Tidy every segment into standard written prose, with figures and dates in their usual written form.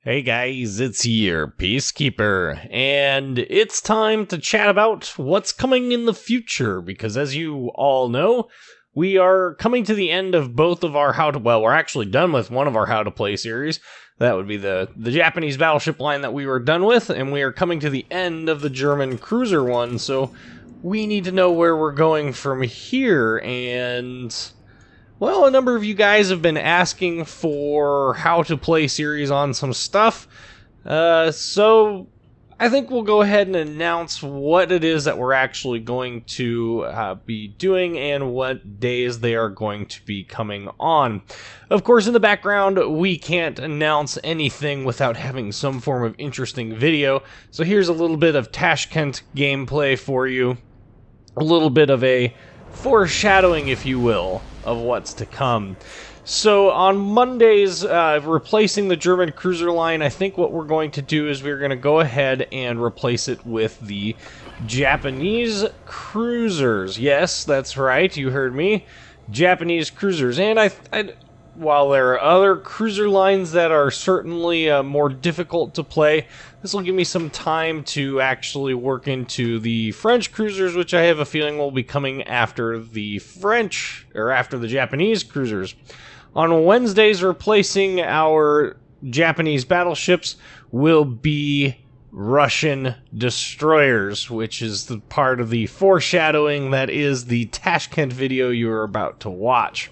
Hey guys, it's your Peacekeeper, and it's time to chat about what's coming in the future, because as you all know, we are coming to the end of both of our we're actually done with one of our How to Play series. That would be the Japanese battleship line that we were done with, and we are coming to the end of the German cruiser one, so we need to know where we're going from here, and well, a number of you guys have been asking for How to Play series on some stuff, so I think we'll go ahead and announce what it is that we're actually going to be doing and what days they are going to be coming on. Of course, in the background, we can't announce anything without having some form of interesting video, so here's a little bit of Tashkent gameplay for you, a little bit of a foreshadowing, if you will, of what's to come. So on Mondays, replacing the German cruiser line, I think what we're going to do is we're going to go ahead and replace it with the Japanese cruisers. Yes, that's right, you heard me. Japanese cruisers. And while there are other cruiser lines that are certainly more difficult to play, this will give me some time to actually work into the French cruisers, which I have a feeling will be coming after the Japanese cruisers. On Wednesdays, replacing our Japanese battleships will be Russian destroyers, which is the part of the foreshadowing that is the Tashkent video you are about to watch.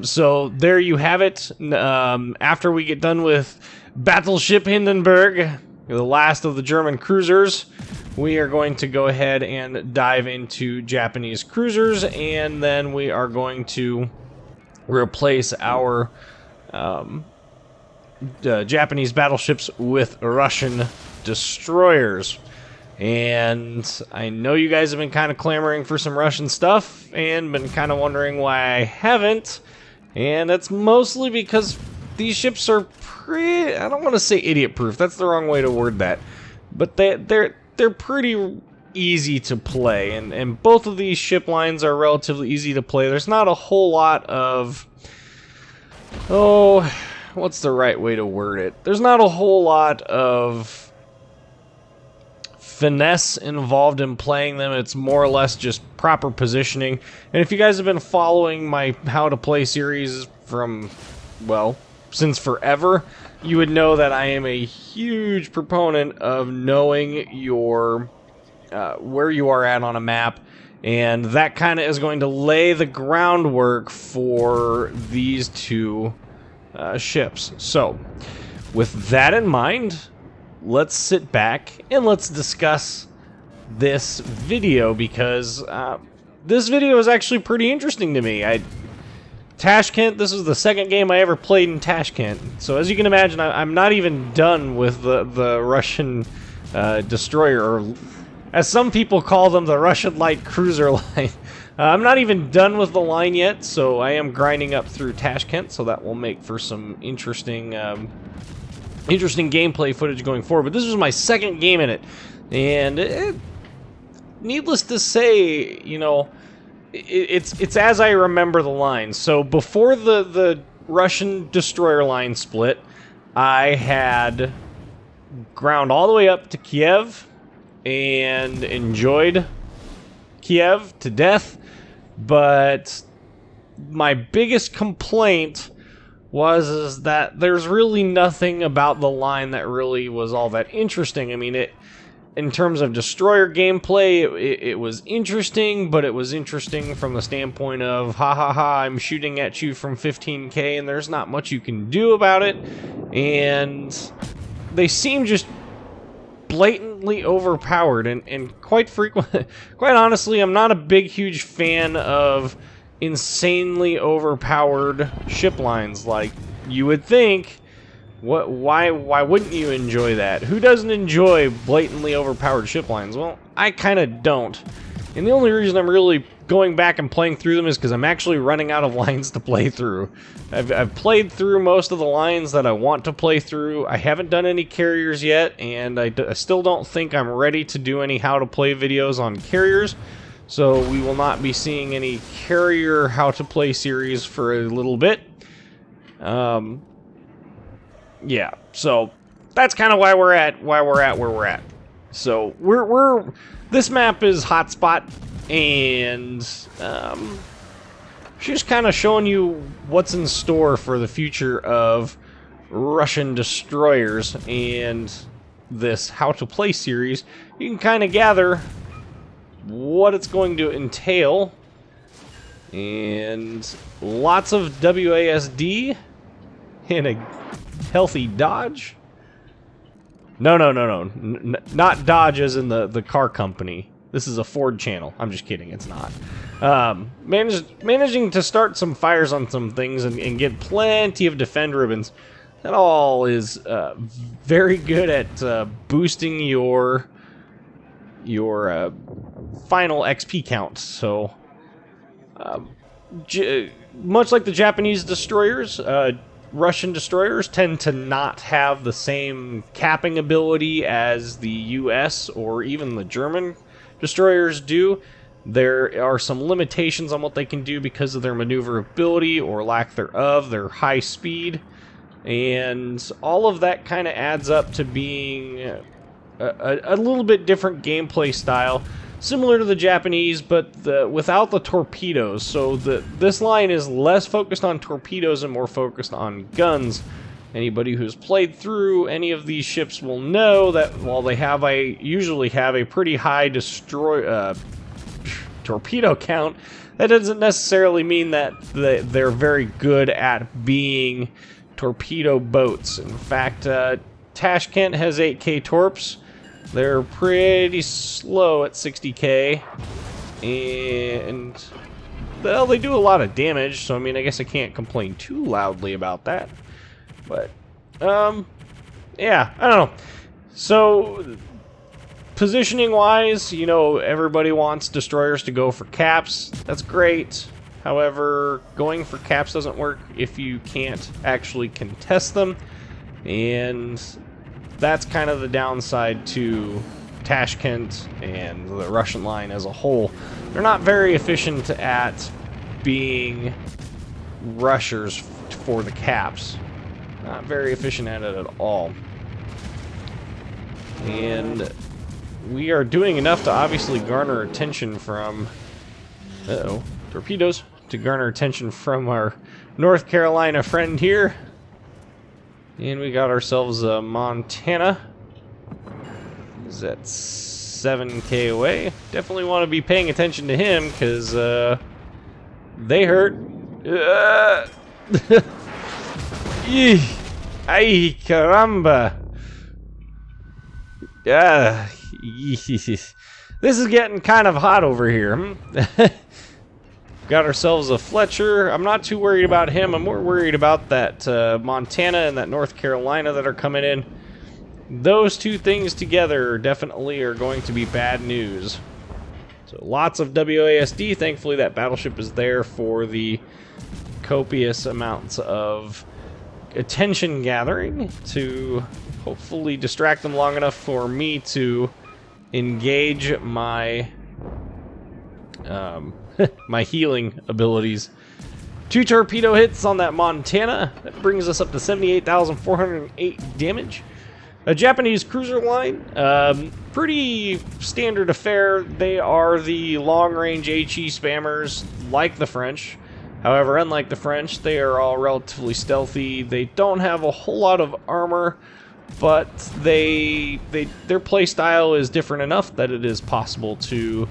So there you have it. After we get done with Battleship Hindenburg, the last of the German cruisers, we are going to go ahead and dive into Japanese cruisers, and then we are going to replace our Japanese battleships with Russian destroyers. And I know you guys have been kind of clamoring for some Russian stuff and been kind of wondering why I haven't. And that's mostly because these ships are pretty, I don't want to say idiot-proof, that's the wrong way to word that. But they're pretty easy to play, and both of these ship lines are relatively easy to play. There's not a whole lot of, what's the right way to word it? There's not a whole lot of finesse involved in playing them. It's more or less just proper positioning. And if you guys have been following my How to Play series from, well, since forever, you would know that I am a huge proponent of knowing your where you are at on a map, and that kind of is going to lay the groundwork for these two ships. So, with that in mind, let's sit back and let's discuss this video, because this video is actually pretty interesting to me. Tashkent, this is the second game I ever played in Tashkent, so as you can imagine, I'm not even done with the Russian destroyer, or as some people call them, the Russian light cruiser line. I'm not even done with the line yet, so I am grinding up through Tashkent, so that will make for some interesting gameplay footage going forward. But this was my second game in it, and needless to say, you know, it's as I remember the lines. So before the Russian destroyer line split, I had ground all the way up to Kiev and enjoyed Kiev to death, but my biggest complaint was that there's really nothing about the line that really was all that interesting. I mean, in terms of destroyer gameplay, it was interesting, but it was interesting from the standpoint of, I'm shooting at you from 15K, and there's not much you can do about it, and they seem just blatantly overpowered, and quite honestly, I'm not a huge fan of insanely overpowered ship lines. Like, you would think, why wouldn't you enjoy that? Who doesn't enjoy blatantly overpowered ship lines? Well, I kind of don't. And the only reason I'm really going back and playing through them is because I'm actually running out of lines to play through. I've played through most of the lines that I want to play through. I haven't done any carriers yet, and I still don't think I'm ready to do any How to Play videos on carriers. So we will not be seeing any carrier How to Play series for a little bit. yeah, so that's kind of why we're at where we're at. So we're this map is hotspot, and she's kind of showing you what's in store for the future of Russian destroyers and this How to Play series. You can kind of gather what it's going to entail, and lots of WASD and a healthy dodge. No, not Dodge as in the car company. This is a Ford channel. I'm just kidding, it's not. Managing to start some fires on some things and get plenty of defend ribbons. That all is very good at boosting your final XP count. So, much like the Japanese destroyers, Russian destroyers tend to not have the same capping ability as the US or even the German destroyers do. There are some limitations on what they can do because of their maneuverability or lack thereof, their high speed, and all of that kind of adds up to being a little bit different gameplay style, similar to the Japanese, but without the torpedoes. So this line is less focused on torpedoes and more focused on guns. Anybody who's played through any of these ships will know that while they usually have a pretty high torpedo count, that doesn't necessarily mean that they're very good at being torpedo boats. In fact, Tashkent has 8k torps. They're pretty slow at 60k, and well, they do a lot of damage, so I mean, I guess I can't complain too loudly about that. But, yeah, I don't know. So, positioning-wise, you know, everybody wants destroyers to go for caps. That's great. However, going for caps doesn't work if you can't actually contest them, and that's kind of the downside to Tashkent and the Russian line as a whole. They're not very efficient at being rushers for the caps. Not very efficient at it at all. And we are doing enough to obviously garner attention from... torpedoes. To garner attention from our North Carolina friend here. And we got ourselves a Montana. He's at 7k away. Definitely want to be paying attention to him, because they hurt. Ay, caramba. This is getting kind of hot over here. Got ourselves a Fletcher. I'm not too worried about him. I'm more worried about that Montana and that North Carolina that are coming in. Those two things together definitely are going to be bad news. So lots of WASD. Thankfully that battleship is there for the copious amounts of attention gathering to hopefully distract them long enough for me to engage my my healing abilities. 2 torpedo hits on that Montana. That brings us up to 78,408 damage. A Japanese cruiser line, pretty standard affair. They are the long-range HE spammers like the French. However, unlike the French, they are all relatively stealthy. They don't have a whole lot of armor, but their playstyle is different enough that it is possible to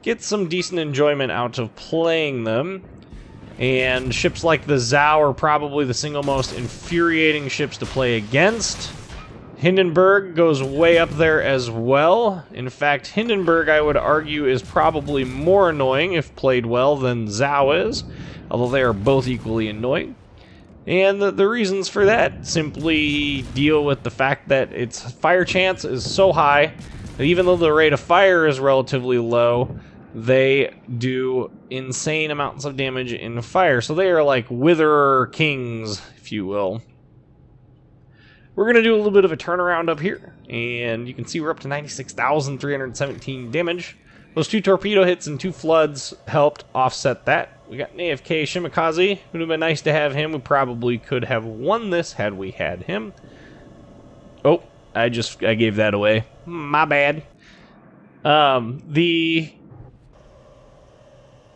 get some decent enjoyment out of playing them. And ships like the Zhao are probably the single most infuriating ships to play against. Hindenburg goes way up there as well. In fact, Hindenburg, I would argue, is probably more annoying if played well than Zhao is, although they are both equally annoying. And the reasons for that simply deal with the fact that its fire chance is so high that even though the rate of fire is relatively low, they do insane amounts of damage in fire. So they are like Witherer Kings, if you will. We're going to do a little bit of a turnaround up here, and you can see we're up to 96,317 damage. Those 2 torpedo hits and 2 floods helped offset that. we got an AFK Shimakaze. Would have been nice to have him. We probably could have won this had we had him. Oh, I gave that away. My bad. The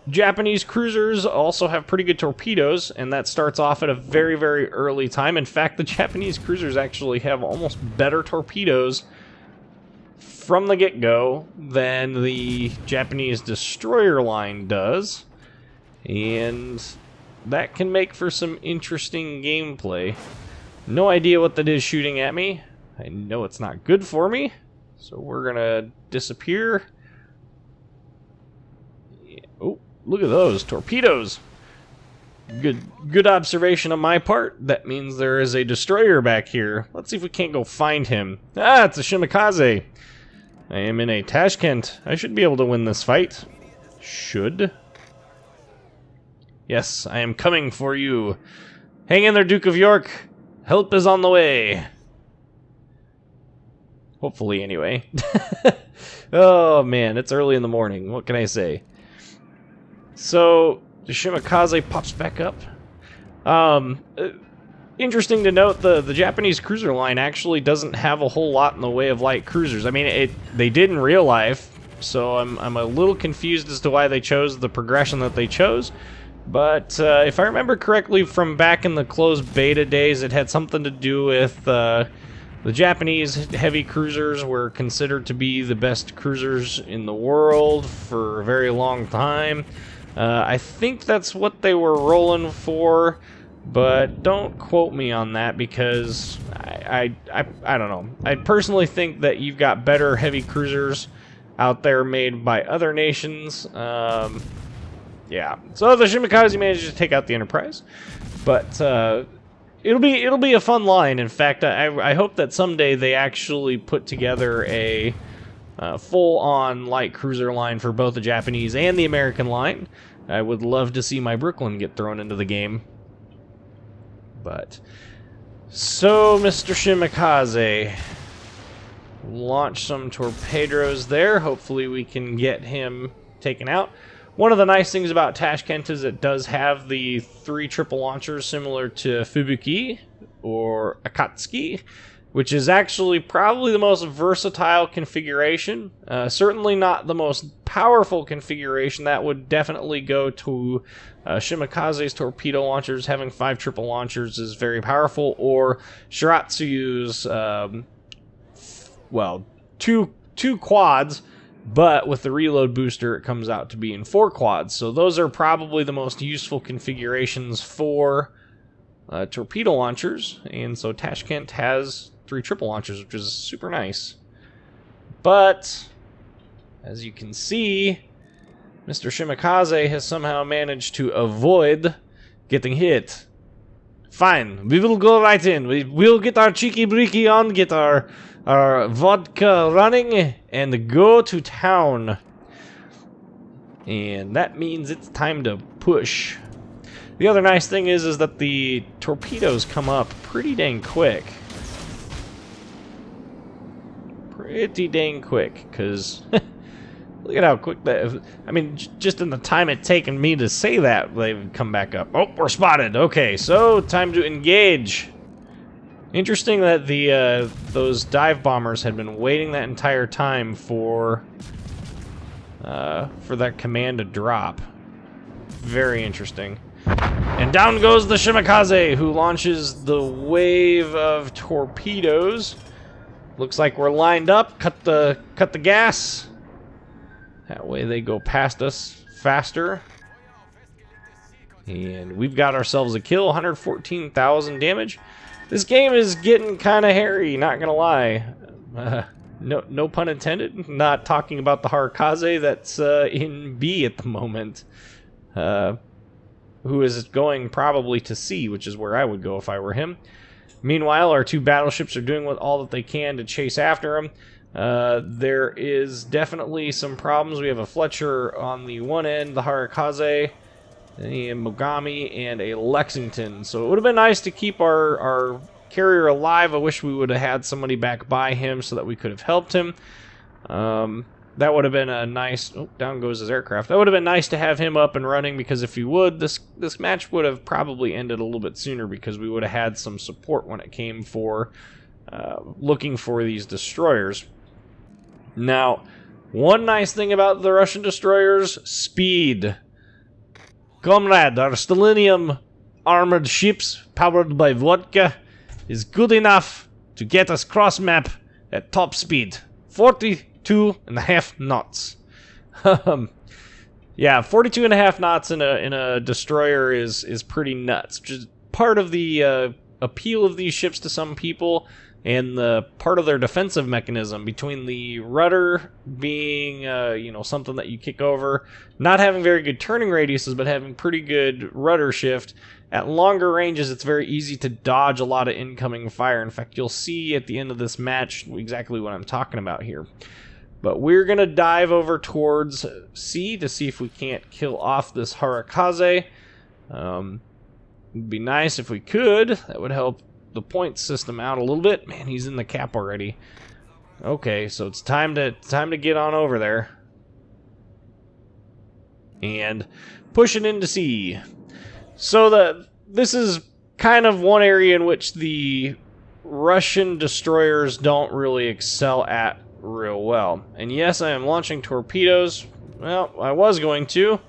Japanese cruisers also have pretty good torpedoes, and that starts off at a very, very early time. In fact, the Japanese cruisers actually have almost better torpedoes from the get-go than the Japanese destroyer line does, and that can make for some interesting gameplay. No idea what that is shooting at me. I know it's not good for me, so we're gonna disappear. Yeah. Oh, look at those torpedoes. Good observation on my part. That means there is a destroyer back here. Let's see if we can't go find him. Ah, it's a Shimakaze. I am in a Tashkent. I should be able to win this fight. Should. Yes, I am coming for you. Hang in there, Duke of York. Help is on the way. Hopefully, anyway. Oh, man, it's early in the morning. What can I say? So, the Shimakaze pops back up. Interesting to note, the Japanese cruiser line actually doesn't have a whole lot in the way of light cruisers. I mean, they did in real life, so I'm a little confused as to why they chose the progression that they chose. But if I remember correctly from back in the closed beta days, it had something to do with the Japanese heavy cruisers were considered to be the best cruisers in the world for a very long time. I think that's what they were rolling for. But don't quote me on that because I don't know. I personally think that you've got better heavy cruisers out there made by other nations. Yeah. So the Shimakaze managed to take out the Enterprise, but it'll be a fun line. In fact, I hope that someday they actually put together a full-on light cruiser line for both the Japanese and the American line. I would love to see my Brooklyn get thrown into the game. But so, Mr. Shimakaze, launch some torpedoes there. Hopefully we can get him taken out. One of the nice things about Tashkent is it does have the 3 triple launchers similar to Fubuki or Akatsuki, which is actually probably the most versatile configuration. Certainly not the most powerful configuration. That would definitely go to Shimakaze's torpedo launchers. Having 5 triple launchers is very powerful, or Shiratsuyu's, well, two quads, but with the reload booster it comes out to being 4 quads. So those are probably the most useful configurations for torpedo launchers, and so Tashkent has 3 triple launchers, which is super nice. But as you can see, Mr. Shimakaze has somehow managed to avoid getting hit. Fine, we will go right in. We'll get our cheeky breeky on, get our vodka running, and go to town. And that means it's time to push. The other nice thing is that the torpedoes come up pretty dang quick. Pretty dang quick, because look at how quick that... I mean, just in the time it's taken me to say that, they've come back up. Oh, we're spotted. Okay, so time to engage. Interesting that the those dive bombers had been waiting that entire time for that command to drop. Very interesting. And down goes the Shimakaze, who launches the wave of torpedoes. Looks like we're lined up. Cut the gas. That way they go past us faster. And we've got ourselves a kill, 114,000 damage. This game is getting kind of hairy, not gonna lie. No pun intended. Not talking about the Harakaze that's in B at the moment. Who is going probably to C, which is where I would go if I were him. Meanwhile, our 2 battleships are doing all that they can to chase after him. There is definitely some problems. We have a Fletcher on the one end, the Harakaze, a Mogami, and a Lexington. So it would have been nice to keep our carrier alive. I wish we would have had somebody back by him so that we could have helped him. that would have been a nice... Oh, down goes his aircraft. That would have been nice to have him up and running, because if he would, this match would have probably ended a little bit sooner, because we would have had some support when it came for looking for these destroyers. Now, one nice thing about the Russian destroyers, speed. Comrade, our Stalinium armored ships, powered by vodka, is good enough to get us cross-map at top speed. 42.5 knots. Yeah, 42.5 knots in a destroyer is pretty nuts. Which is part of the appeal of these ships to some people, and the part of their defensive mechanism, between the rudder being something that you kick over, not having very good turning radiuses, but having pretty good rudder shift. At longer ranges, it's very easy to dodge a lot of incoming fire. In fact, you'll see at the end of this match exactly what I'm talking about here. But we're going to dive over towards C to see if we can't kill off this Harakaze. It'd be nice if we could. That would help the point system out a little bit. Man, he's in the cap already. Okay, so it's time to get on over there. And push it into C. So this is kind of one area in which the Russian destroyers don't really excel at real well. And yes, I am launching torpedoes. Well, I was going to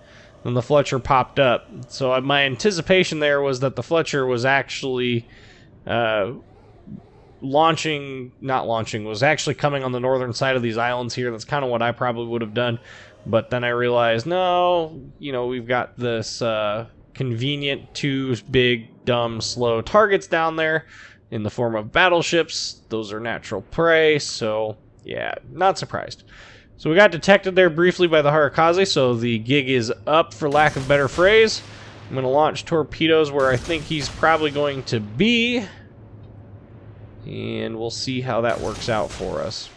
when the Fletcher popped up. So my anticipation there was that the Fletcher was actually was actually coming on the northern side of these islands here. That's kind of what I probably would have done. But then I realized, no, we've got this convenient two big, dumb, slow targets down there in the form of battleships. Those are natural prey, so yeah, not surprised. So we got detected there briefly by the Harakaze, so the gig is up, for lack of better phrase. I'm going to launch torpedoes where I think he's probably going to be, and we'll see how that works out for us.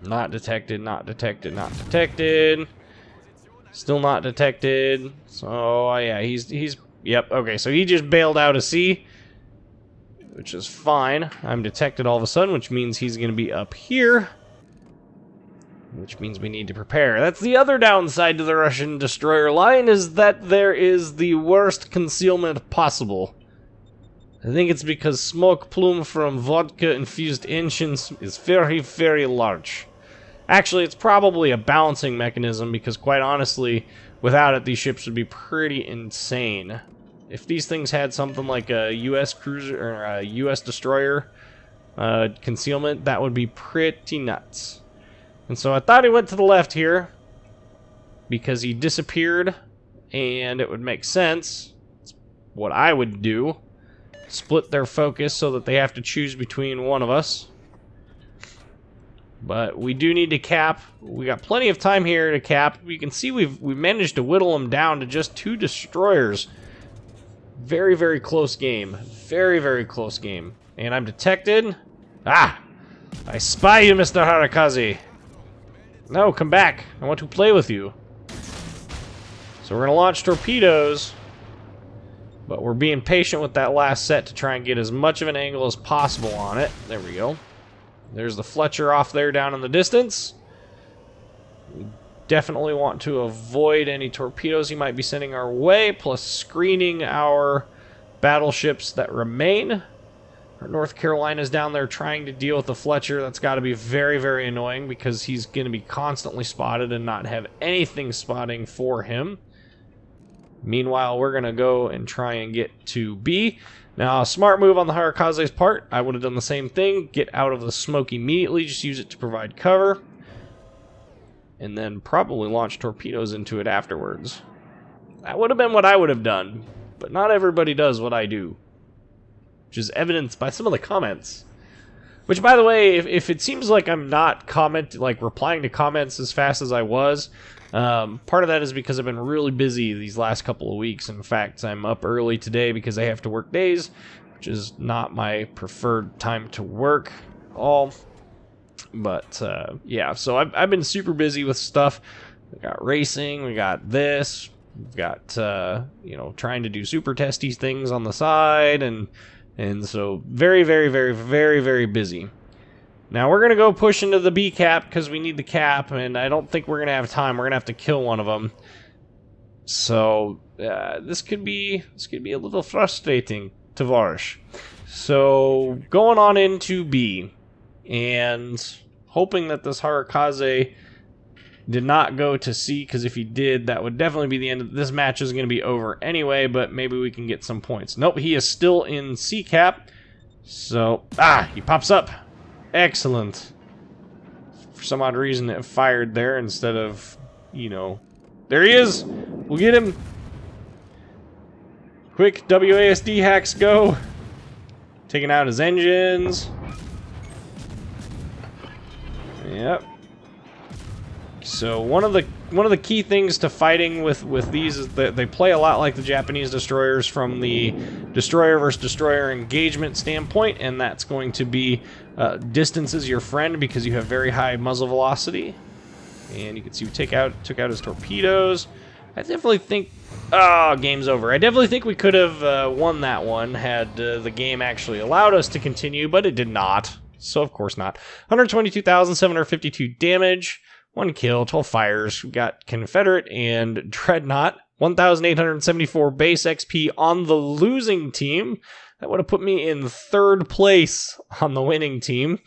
Not detected, not detected, not detected. Still not detected. So, yeah, he's yep, okay, so he just bailed out of sea, which is fine. I'm detected all of a sudden, which means he's going to be up here, which means we need to prepare. That's the other downside to the Russian destroyer line, is that there is the worst concealment possible. I think it's because smoke plume from vodka-infused engines is very, very large. Actually, it's probably a balancing mechanism, because quite honestly, without it, these ships would be pretty insane. If these things had something like a U.S. cruiser or a U.S. destroyer concealment, that would be pretty nuts. And so I thought he went to the left here because he disappeared, and it would make sense. It's what I would do. Split their focus so that they have to choose between one of us. But we do need to cap. We got plenty of time here to cap. You can see we've managed to whittle them down to just 2 destroyers. Very, very close game. Very, very close game. And I'm detected. Ah! I spy you, Mr. Harakaze. No, come back. I want to play with you. So we're going to launch torpedoes. But we're being patient with that last set to try and get as much of an angle as possible on it. There we go. There's the Fletcher off there down in the distance. We definitely want to avoid any torpedoes he might be sending our way, plus screening our battleships that remain. Our North Carolina's down there trying to deal with the Fletcher. That's got to be very, very annoying, because he's going to be constantly spotted and not have anything spotting for him. Meanwhile, we're going to go and try and get to B. Now, a smart move on the Harakaze's part. I would have done the same thing. Get out of the smoke immediately. Just use it to provide cover. And then probably launch torpedoes into it afterwards. That would have been what I would have done. But not everybody does what I do. Which is evidenced by some of the comments. Which, by the way, if it seems like I'm not replying to comments as fast as I was, part of that is because I've been really busy these last couple of weeks. In fact, I'm up early today because I have to work days, which is not my preferred time to work at all. But, yeah, so I've been super busy with stuff. We got racing, we got this, we've got, trying to do super testy things on the side, and so very, very, very, very, very busy. Now we're going to go push into the B cap because we need the cap, and I don't think we're going to have time. We're going to have to kill one of them. So this could be a little frustrating to Varsh. So going on into B and hoping that this Harakaze did not go to C, because if he did, that would definitely be the end of this match. Is going to be over anyway, but maybe we can get some points. Nope, he is still in C cap. So, he pops up. Excellent. For some odd reason, it fired there instead of, there he is. We'll get him. Quick WASD hacks go. Taking out his engines. Yep. So one of the key things to fighting with these is that they play a lot like the Japanese destroyers from the destroyer versus destroyer engagement standpoint, and that's going to be distance is your friend because you have very high muzzle velocity. And you can see we took out his torpedoes. I definitely think game's over. I definitely think we could have won that one had the game actually allowed us to continue, but it did not. So of course not. 122,752 damage. 1 kill, 12 fires. We got Confederate and Dreadnought. 1,874 base XP on the losing team. That would have put me in 3rd place on the winning team.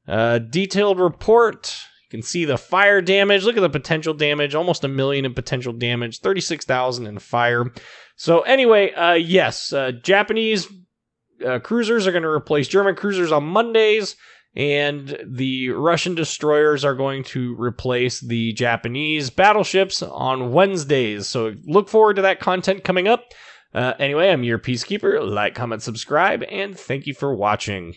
Detailed report. You can see the fire damage. Look at the potential damage. Almost 1 million in potential damage. 36,000 in fire. So anyway, yes, Japanese cruisers are going to replace German cruisers on Mondays. And the Russian destroyers are going to replace the Japanese battleships on Wednesdays. So look forward to that content coming up. Anyway, I'm your Peacekeeper. Like, comment, subscribe, and thank you for watching.